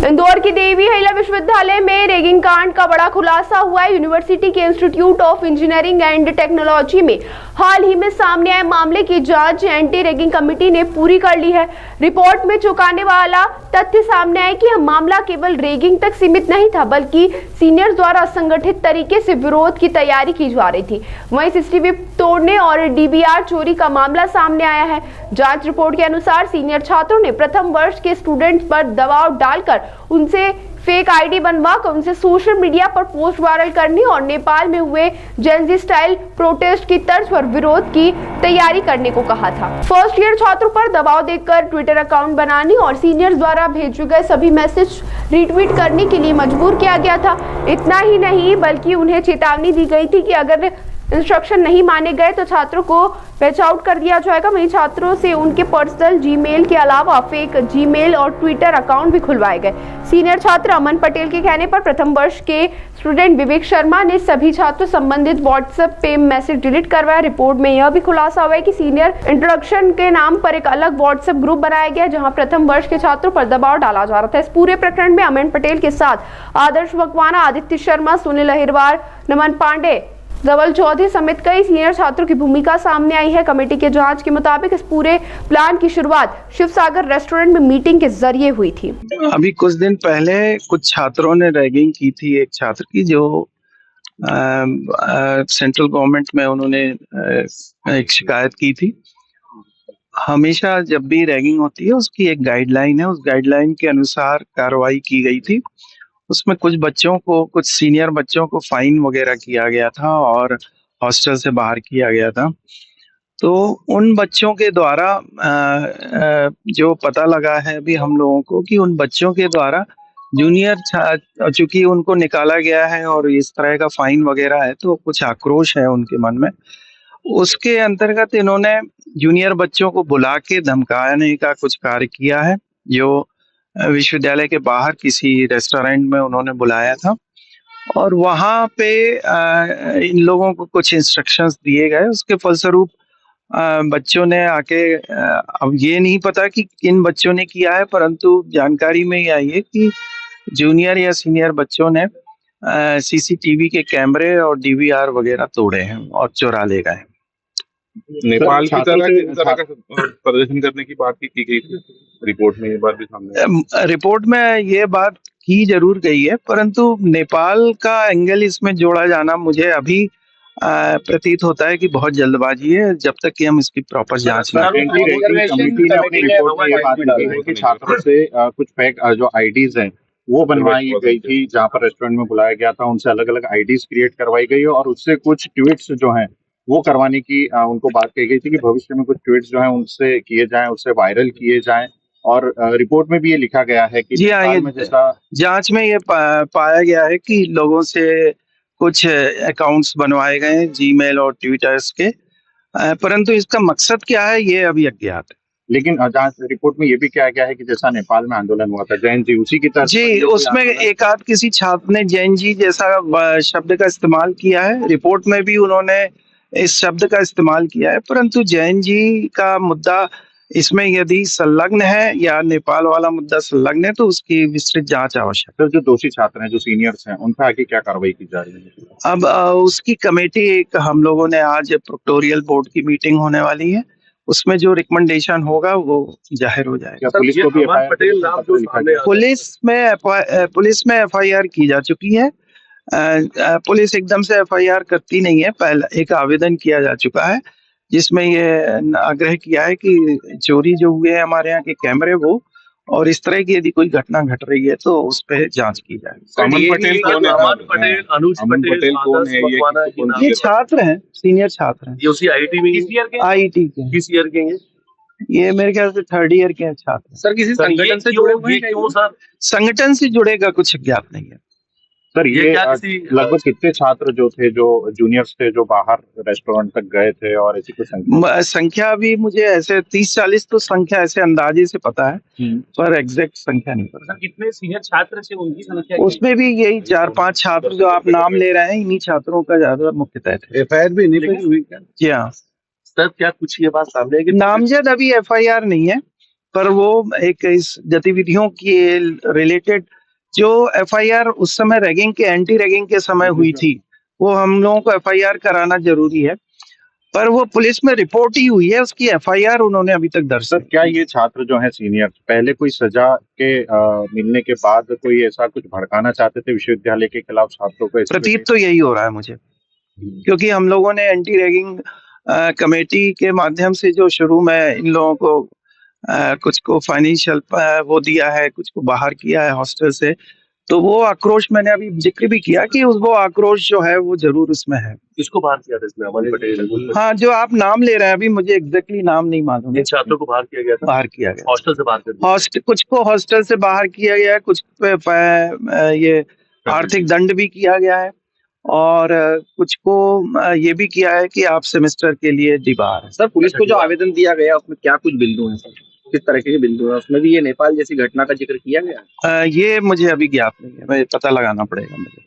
इंदौर के देवी अहिल्या विश्वविद्यालय में रैगिंग कांड का बड़ा खुलासा हुआ है। यूनिवर्सिटी के institute of engineering and technology में हाल ही में सामने आए मामले की जांच एंटी रैगिंग कमेटी ने पूरी कर ली है। रिपोर्ट में चौंकाने वाला तथ्य सामने आया कि यह मामला केवल रैगिंग तक सीमित नहीं था, बल्कि सीनियर्स द्वारा संगठित तरीके से विरोध की तैयारी की जा रही थी। वहीं सीसीटीवी तोड़ने और डीवीआर चोरी का मामला सामने आया है। जांच रिपोर्ट के अनुसार सीनियर छात्रों ने प्रथम वर्ष के स्टूडेंट पर दबाव डालकर उनसे फेक आईडी बनवाकर उनसे सोशल मीडिया पर पोस्ट वायरल करने और नेपाल में हुए जेनजी स्टाइल प्रोटेस्ट की तर्ज पर विरोध की तैयारी करने को कहा था। फर्स्ट ईयर छात्रों पर दबाव देकर ट्विटर अकाउंट बनाने और सीनियर्स द्वारा भेजे गए सभी मैसेज रीट्वीट करने के लिए मजबूर किया गया था। इतना ही नहीं, बल्कि उन्हें चेतावनी दी गई थी कि अगर इंस्ट्रक्शन नहीं माने गए तो छात्रों को पैच आउट कर दिया जाएगा। वहीं छात्रों से उनके पर्सनल जीमेल के अलावा फेक जीमेल और ट्विटर अकाउंट भी खुलवाए गए। सीनियर छात्र अमन पटेल के कहने पर प्रथम वर्ष के स्टूडेंट विवेक शर्मा ने सभी छात्रों संबंधित व्हाट्सएप पे मैसेज डिलीट करवाया। रिपोर्ट में यह भी खुलासा हुआ है कि सीनियर इंट्रोडक्शन के नाम पर एक अलग व्हाट्सएप ग्रुप बनाया गया, जहां प्रथम वर्ष के छात्रों पर दबाव डाला जा रहा था। इस पूरे प्रकरण में अमन पटेल के साथ आदर्श मकवाना, आदित्य शर्मा, सुनील अहिरवार, नमन पांडे, धवल चौधरी समेत कई सीनियर छात्रों की भूमिका सामने आई है। कमेटी के जांच के मुताबिक इस पूरे प्लान की शुरुआत शिवसागर रेस्टोरेंट में मीटिंग के जरिए हुई थी। अभी कुछ दिन पहले कुछ छात्रों ने रैगिंग की थी एक छात्र की, जो सेंट्रल गवर्नमेंट में उन्होंने एक शिकायत की थी। हमेशा जब भी रैगिंग होती है उसकी एक गाइडलाइन है, उस गाइडलाइन के अनुसार कार्रवाई की गई थी। उसमें कुछ बच्चों को, कुछ सीनियर बच्चों को फाइन वगैरह किया गया था और हॉस्टल से बाहर किया गया था। तो उन बच्चों के द्वारा जो पता लगा है अभी हम लोगों को कि उन बच्चों के द्वारा जूनियर, चूंकि उनको निकाला गया है और इस तरह का फाइन वगैरह है, तो कुछ आक्रोश है उनके मन में। उसके अंतर्गत इन्होंने जूनियर बच्चों को बुला के धमकाने का कुछ कार्य किया है, जो विश्वविद्यालय के बाहर किसी रेस्टोरेंट में उन्होंने बुलाया था और वहां पे इन लोगों को कुछ इंस्ट्रक्शंस दिए गए। उसके फलस्वरूप बच्चों ने आके, अब ये नहीं पता कि किन बच्चों ने किया है, परंतु जानकारी में ये आई है कि जूनियर या सीनियर बच्चों ने सीसीटीवी के कैमरे और डीवीआर वगैरह तोड़े हैं और चुरा ले गए। नेपाल की तरह का प्रदर्शन करने की बात की गई थी। रिपोर्ट में ये बात भी सामने, रिपोर्ट में ये बात की जरूर गई है, परंतु नेपाल का एंगल इसमें जोड़ा जाना मुझे अभी प्रतीत होता है कि बहुत जल्दबाजी है, जब तक कि हम इसकी प्रॉपर जांच न करें। कमेटी ने अपनी रिपोर्ट में ये बात कही है कि छात्रों से कुछ फेक जो आईडीज हैं वो बनवाई गई थी, जहां पर रेस्टोरेंट में बुलाया गया था, उनसे अलग अलग आईडीज क्रिएट करवाई गई और उससे कुछ ट्वीट्स जो हैं वो करवाने की उनको बात कही गई थी कि भविष्य में कुछ ट्वीट्स जो हैं उनसे किए जाएं, उससे वायरल किए जाएं। और रिपोर्ट में भी ये लिखा गया है कि जांच में ये पाया गया है कि लोगों से कुछ अकाउंट्स बनवाए गए जीमेल और ट्विटर्स के, परंतु इसका मकसद क्या है ये अभी अज्ञात है। लेकिन जांच रिपोर्ट में ये भी कहा गया है कि जैसा नेपाल में आंदोलन हुआ था जैन जी, उसी की तरह जी, उसमें एक आध किसी छात्र ने जैन जी जैसा शब्द का इस्तेमाल किया है। रिपोर्ट में भी उन्होंने इस शब्द का इस्तेमाल किया है, परंतु जैन जी का मुद्दा इसमें यदि संलग्न है या नेपाल वाला मुद्दा संलग्न है तो उसकी विस्तृत जांच आवश्यक है। जो दोषी छात्र हैं, जो सीनियर्स हैं, उन पर आगे क्या कार्रवाई की जा रही है? अब उसकी कमेटी, एक हम लोगों ने आज प्रोक्टोरियल बोर्ड की मीटिंग होने वाली है, उसमें जो रिकमेंडेशन होगा वो जाहिर हो जाएगा। पुलिस को भी पुलिस में एफआईआर की जा चुकी है। पुलिस एकदम से एफआईआर करती नहीं है, पहला एक आवेदन किया जा चुका है जिसमें ये आग्रह किया है कि चोरी जो हुए हैं हमारे यहाँ के कैमरे वो, और इस तरह की यदि कोई घटना घट रही है तो उस पर जांच की जाए। अमन पटेल कौन है? अमन पटेल कौन है? ये छात्र हैं, सीनियर छात्र हैं। आईआईटी में, आईआईटी के किस ईयर के हैं? ये मेरे ख्याल से थर्ड ईयर के हैं छात्र। सर किसी संगठन से जुड़े हुए हैं सर? संगठन से जुड़ेगा कुछ ज्ञात नहीं है सर। ये लगभग कितने छात्र जो थे, जो जूनियर्स थे, जो बाहर रेस्टोरेंट तक गए थे, और ऐसी कुछ संख्या अभी मुझे ऐसे 30-40 तो संख्या ऐसे अंदाजे से पता है, पर एग्जैक्ट संख्या नहीं पता। सर कितने सीनियर छात्र थे, उनकी संख्या? उसमें भी यही 4-5 छात्र जो आप नाम ले रहे हैं, इन्हीं छात्रों का ज्यादा मुख्यतः थे। एफआईआर भी नहीं हुई क्या? जी हाँ सर, क्या कुछ ये बात सामने है कि नामजद अभी एफआईआर नहीं है, पर वो एक इस गतिविधियों के रिलेटेड जो एफआईआर उस समय रैगिंग के एंटी रैगिंग के समय हुई थी, वो हम लोगों को एफआईआर कराना जरूरी है, पर वो पुलिस में रिपोर्ट ही हुई है, उसकी एफआईआर उन्होंने अभी तक दर्ज सर, क्या ये छात्र जो है सीनियर पहले कोई सजा के मिलने के बाद कोई ऐसा कुछ भड़काना चाहते थे विश्वविद्यालय के खिलाफ छात्रों को? प्रतीत तो यही हो रहा है मुझे, क्योंकि हम लोगों ने एंटी रैगिंग कमेटी के माध्यम से जो शुरू में इन लोगों को कुछ को फाइनेंशियल वो दिया है, कुछ को बाहर किया है हॉस्टल से, तो वो आक्रोश मैंने अभी जिक्र भी किया कि वो आक्रोश जो है वो जरूर उसमें है। किसको बाहर किया था इसमें? अमन पटेल? हाँ, जो आप नाम ले रहे हैं अभी मुझे एग्जैक्टली नाम नहीं मालूम है। इन छात्रों को बाहर किया गया था? बाहर किया गया, हॉस्टल से बाहर कर दिया? कुछ को हॉस्टल से बाहर किया गया है, कुछ पे ये आर्थिक दंड भी किया गया है, और कुछ को ये भी किया है कि आप सेमेस्टर के लिए डिबार है। सर, पुलिस को जो आवेदन दिया गया उसमें क्या कुछ बिंदु हैं सर? किस तरह के बिंदु हैं उसमें? भी ये नेपाल जैसी घटना का जिक्र किया गया? ये मुझे अभी ज्ञात नहीं है, मैं पता लगाना पड़ेगा मुझे।